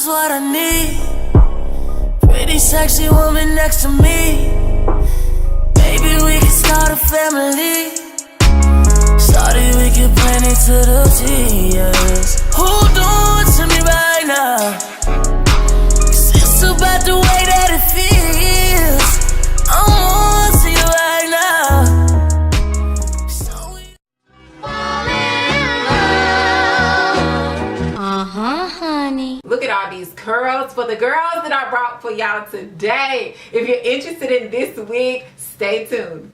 is what I need. Pretty sexy woman next to me. Maybe we can start a family. Started, we can plan it to the T, yes. Hold on to me right now, 'cause it's about the way that it feels. I'm on to you right now. So we fall in love. Honey. Look at all these curls for the girls that I brought for y'all today. If you're interested in this wig, stay tuned.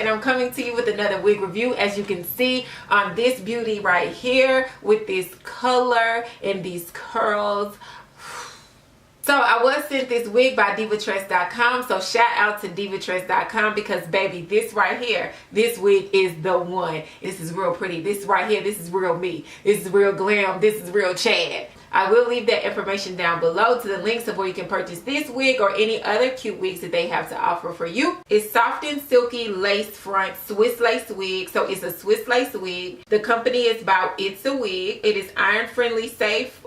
I'm coming to you with another wig review. As you can see on this beauty right here with this color and these curls. So I was sent this wig by divatress.com, so shout out to divatress.com, because baby, this right here, this wig is the one. This is real pretty. This right here, this is real me. This is real glam. This is real Chad. I will leave that information down below to the links of where you can purchase this wig or any other cute wigs that they have to offer for you. It's soft and silky lace front Swiss lace wig. So it's a Swiss lace wig. The company is about It's a Wig. It is iron friendly, safe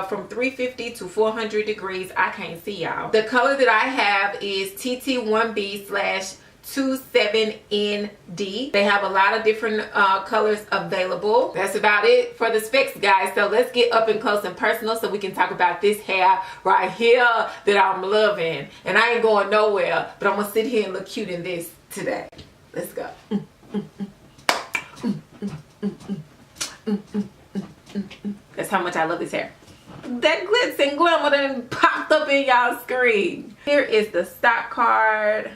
from 350 to 400 degrees. I can't see y'all. The color that I have is TT1B/27ND. They have a lot of different colors available. That's about it for the specs, guys. So let's get up and close and personal so we can talk about this hair right here that I'm loving. And I ain't going nowhere, but I'm gonna sit here and look cute in this today. Let's go. That's how much I love this hair. That glitz and glamour done popped up in y'all's screen. Here is the stock card.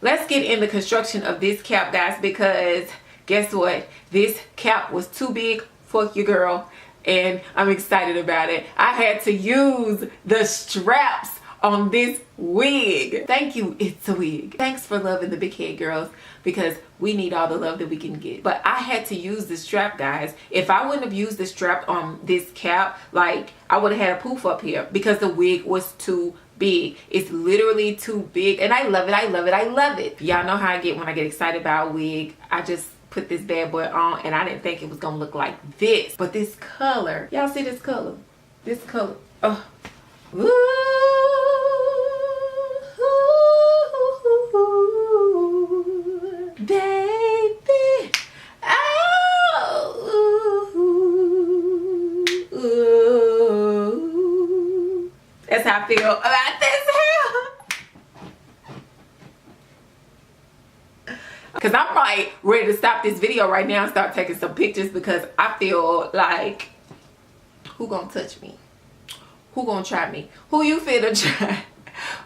Let's get in the construction of this cap, guys, because guess what? This cap was too big for your girl, and I'm excited about it. I had to use the straps on this wig. Thank you, It's a Wig. Thanks for loving the big head girls, because we need all the love that we can get. But I had to use the strap, guys. If I wouldn't have used the strap on this cap, like, I would have had a poof up here because the wig was too big. It's literally too big, and I love it. I love it. I love it. Y'all know how I get when I get excited about a wig. I just put this bad boy on, and I didn't think it was gonna look like this, but this color, y'all see this color? This color, oh, ooh, baby, oh, ooh. That's how I feel about this hair. Because I'm like ready to stop this video right now and start taking some pictures, because I feel like, who gonna touch me? Who gonna try me? Who you finna try?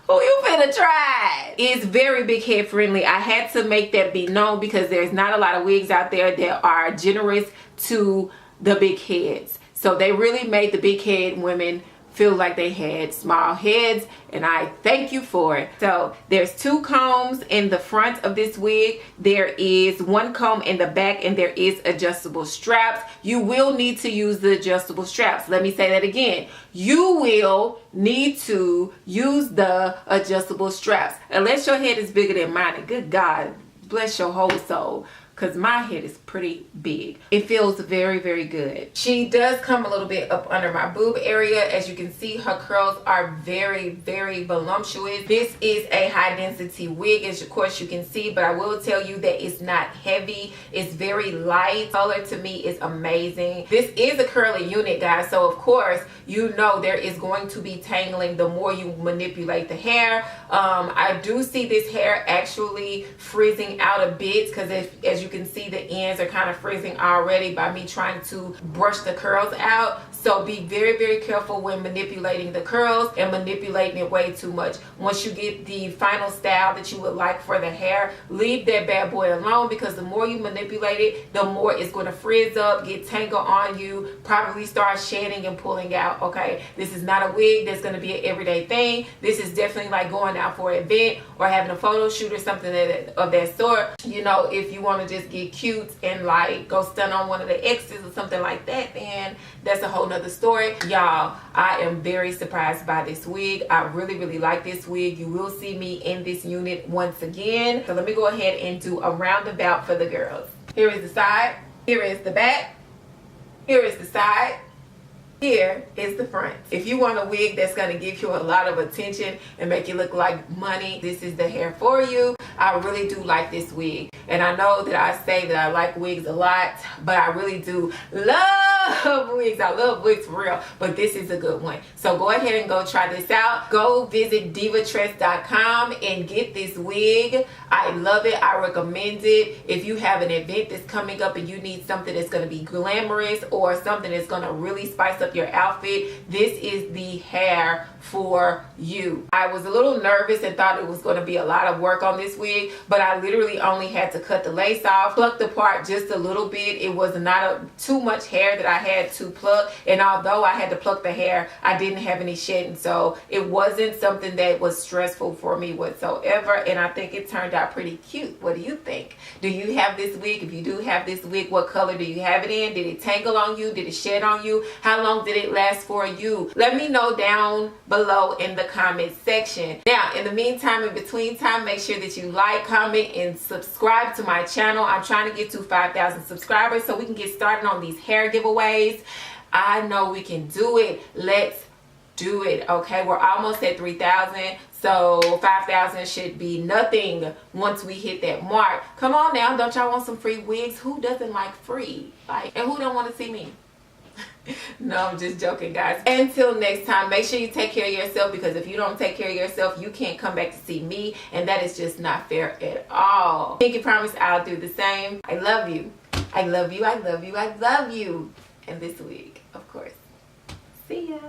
Who you finna try? It's very big head friendly. I had to make that be known because there's not a lot of wigs out there that are generous to the big heads. So they really made the big head women feel like they had small heads, and I thank you for it. So there's 2 combs in the front of this wig. There is 1 comb in the back, and there is adjustable straps. You will need to use the adjustable straps. Let me say that again. You will need to use the adjustable straps unless your head is bigger than mine. And good God bless your whole soul, because my head is pretty big. It feels very, very good. She does come a little bit up under my boob area. As you can see, her curls are very, very voluptuous. This is a high density wig, as of course you can see, but I will tell you that it's not heavy. It's very light. Color to me is amazing. This is a curly unit, guys, so of course you know there is going to be tangling the more you manipulate the hair. I do see this hair actually frizzing out a bit, because as you can see, the ends are kind of frizzing already by me trying to brush the curls out. So be very, very careful when manipulating the curls and manipulating it way too much. Once you get the final style that you would like for the hair, leave that bad boy alone, because the more you manipulate it, the more it's going to frizz up, get tangled on you, probably start shedding and pulling out. Okay, this is not a wig that's going to be an everyday thing. This is definitely like going out for an event or having a photo shoot or something of that sort. You know, if you want to just get cute and like go stun on one of the exes or something like that, then that's a whole nother story. Y'all, I am very surprised by this wig. I really, really like this wig. You will see me in this unit once again. So let me go ahead and do a roundabout for the girls. Here is the side. Here is the back. Here is the side. Here is the front. If you want a wig that's going to give you a lot of attention and make you look like money, this is the hair for you. I really do like this wig. And I know that I say that I like wigs a lot, but I really do love wigs. I love wigs for real, but this is a good one. So go ahead and go try this out. Go visit divatress.com and get this wig. I love it. I recommend it. If you have an event that's coming up and you need something that's going to be glamorous or something that's going to really spice up your outfit, this is the hair for you. I was a little nervous and thought it was going to be a lot of work on this wig, but I literally only had to cut the lace off, pluck the part just a little bit. It was not too much hair that I had to pluck, and although I had to pluck the hair, I didn't have any shedding, so it wasn't something that was stressful for me whatsoever, and I think it turned out pretty cute. What do you think? Do you have this wig? If you do have this wig, what color do you have it in? Did it tangle on you? Did it shed on you? How long did it last for you? Let me know down below in the comment section. Now, in the meantime, in between time, make sure that you like, comment, and subscribe to my channel. I'm trying to get to 5,000 subscribers so we can get started on these hair giveaways. I know we can do it. Let's do it. Okay, we're almost at 3,000. So 5,000 should be nothing once we hit that mark. Come on now, don't y'all want some free wigs? Who doesn't like free? Like, and who don't want to see me? No, I'm just joking, guys. Until next time, make sure you take care of yourself, because if you don't take care of yourself, you can't come back to see me, and that is just not fair at all. Pinky promise I'll do the same. I love you. I love you. I love you. I love you. And this week, of course. See ya.